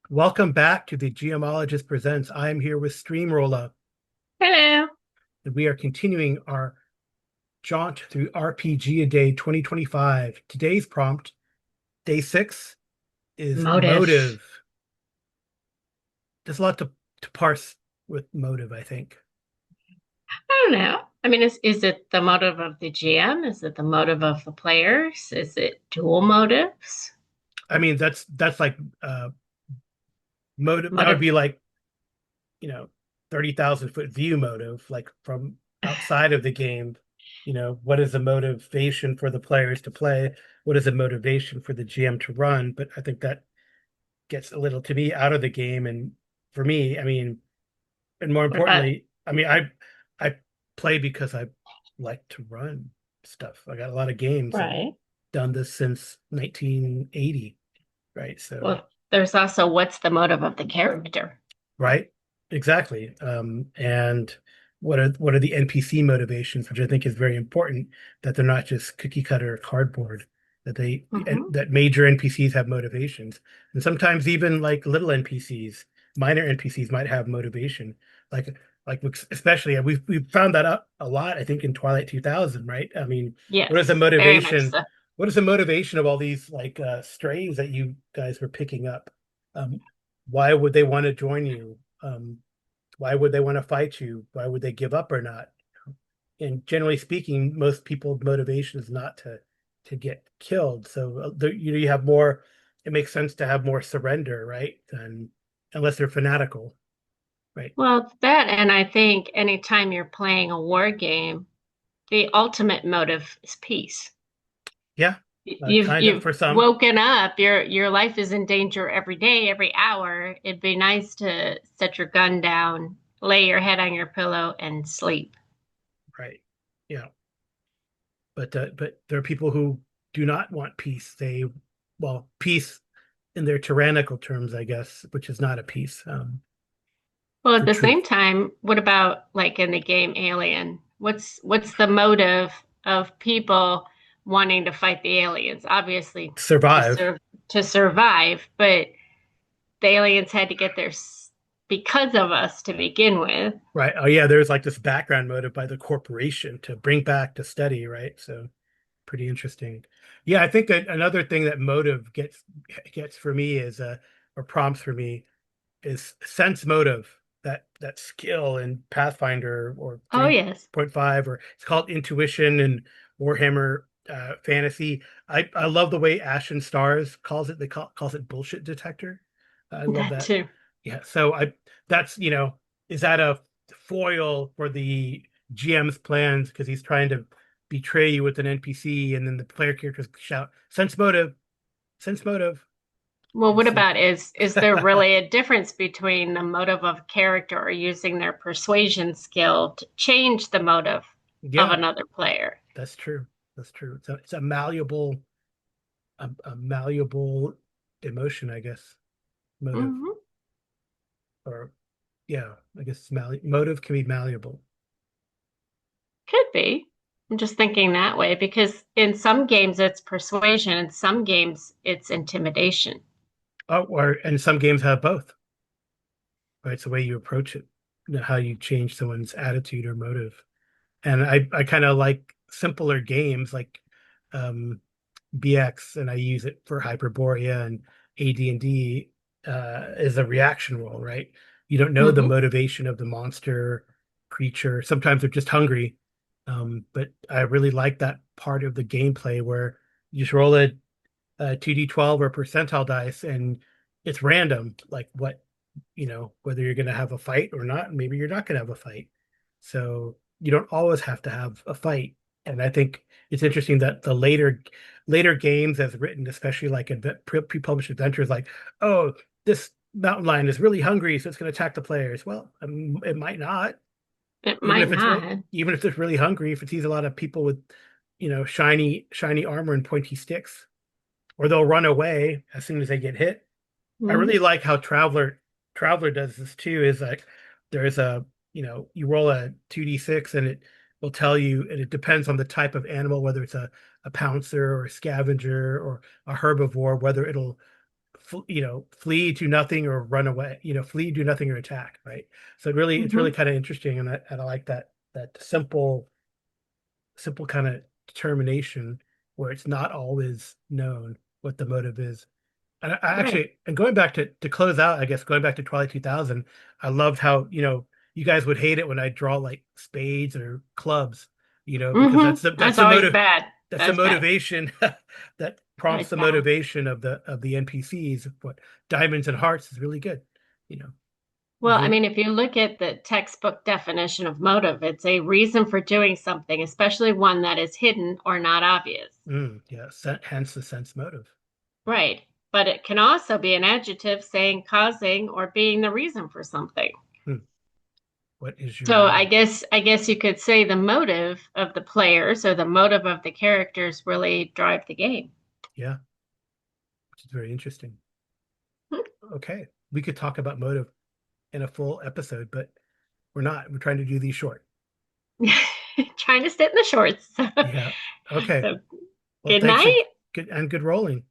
Welcome back to the Geomologist Presents. I am here with Stream Rolla, Hello. and we are continuing our jaunt through RPG a Day 2025. Today's prompt, day 6, is Motive. motive. There's a lot to parse with motive, I think. I don't know. I mean, is it the motive of the GM? Is it the motive of the players? Is it dual motives? I mean, that's like motive. That would Motive, be like, 30,000 foot view motive, like from outside of the game. What is the motivation for the players to play? What is the motivation for the GM to run? But I think that gets a little to me out of the game. And for me, I mean, and more what about, importantly, I mean, I play because I like to run stuff. I got a lot of games. I've right? done this since 1980, right? So, Well, there's also what's the motive of the character? right, exactly. And what are the NPC motivations, which I think is very important, that they're not just cookie cutter cardboard, that Hmm. that major NPCs have motivations, and sometimes even like little NPCs, minor NPCs might have motivation, like like especially we've found that out a lot, I think, in Twilight 2000, right? I mean, what is the Yes, very much motivation? so. What is the motivation of all these like strays that you guys were picking up? Um, why would they want to join you? Why would they want to fight you? Why would they give up or not? And generally speaking, most people's motivation is not to get killed. So you have more. It makes sense to have more surrender, right? Than unless they're fanatical, right? Well, that, and I think anytime you're playing a war game, the ultimate motive is peace. Yeah, You've kind of you've for some, woken up, your life is in danger every day, every hour. It'd be nice to set your gun down, lay your head on your pillow and sleep. right? Yeah, but there are people who do not want peace. Peace in their tyrannical terms, I guess, which is not a peace, Well, at for the same truth. time, what about like in the game Alien? What's the motive of people wanting to fight the aliens? Obviously to Survive. serve to survive, but the aliens had to get there because of us to begin with. Right. Oh yeah, there's like this background motive by the corporation to bring back to study, right? So pretty interesting. Yeah, I think that another thing that motive gets for me is or prompts for me is sense motive. That skill in Pathfinder or Oh yes. 3.5, or it's called intuition and Warhammer fantasy. I love the way Ashen Stars calls it. Calls it bullshit detector. I love That that. too. Yeah. So that's, is that a foil for the GM's plans because he's trying to betray you with an NPC, and then the player characters shout sense motive. Well, And what so about is there really a difference between the motive of a character or using their persuasion skill to change the motive of yeah, another player? that's true. That's true. It's a malleable, a malleable emotion, I guess. Motive, Hmm. or yeah, I guess motive can be malleable. Could be. I'm just thinking that way because in some games it's persuasion, in some games it's intimidation. Oh, or and some games have both, right? It's the way you approach it, how you change someone's attitude or motive. And I kind of like simpler games like um, BX, and I use it for Hyperborea and AD&D as a reaction role, right? You don't know the Hmm. motivation of the monster creature. Sometimes they're just hungry. But I really like that part of the gameplay where you just roll a 2d12 or percentile dice, and it's random, like whether you're going to have a fight or not. Maybe you're not going to have a fight. So you don't always have to have a fight. And I think it's interesting that the later games as written, especially like in pre-published adventures, like, oh, this mountain lion is really hungry, so it's going to attack the players. Well, it might not. It Even might if it's real, not. even if it's really hungry, if it sees a lot of people with, shiny armor and pointy sticks, or they'll run away as soon as they get hit. I Mm. really like how Traveler does this too. Is like there's you roll a 2d6, and it will tell you, and it depends on the type of animal, whether it's a pouncer or a scavenger or a herbivore, whether it'll flee, do nothing, or run away. Flee, do nothing, or attack. Right. So it's really Hmm. kind of interesting, and I like that simple kind of determination where it's not always known what the motive is. And I Right. actually, and going back to close out, I guess going back to Twilight 2000, I loved how, you guys would hate it when I draw like spades or clubs, because Hmm. That's always bad. that's the That's bad. motivation that prompts Always the bad. motivation of the NPCs. What diamonds and hearts is really good, you know. Well, I mean, if you look at the textbook definition of motive, it's a reason for doing something, especially one that is hidden or not obvious. Yeah, hence the sense motive. Right. But it can also be an adjective saying causing or being the reason for something. Hmm. What is your So I motive? guess I guess you could say the motive of the players or the motive of the characters really drive the game. Yeah, which is very interesting. Okay, we could talk about motive in a full episode, but we're not. We're trying to do these short. Trying to sit in the shorts. Yeah. Okay. So Well, good thanks. night. Good rolling.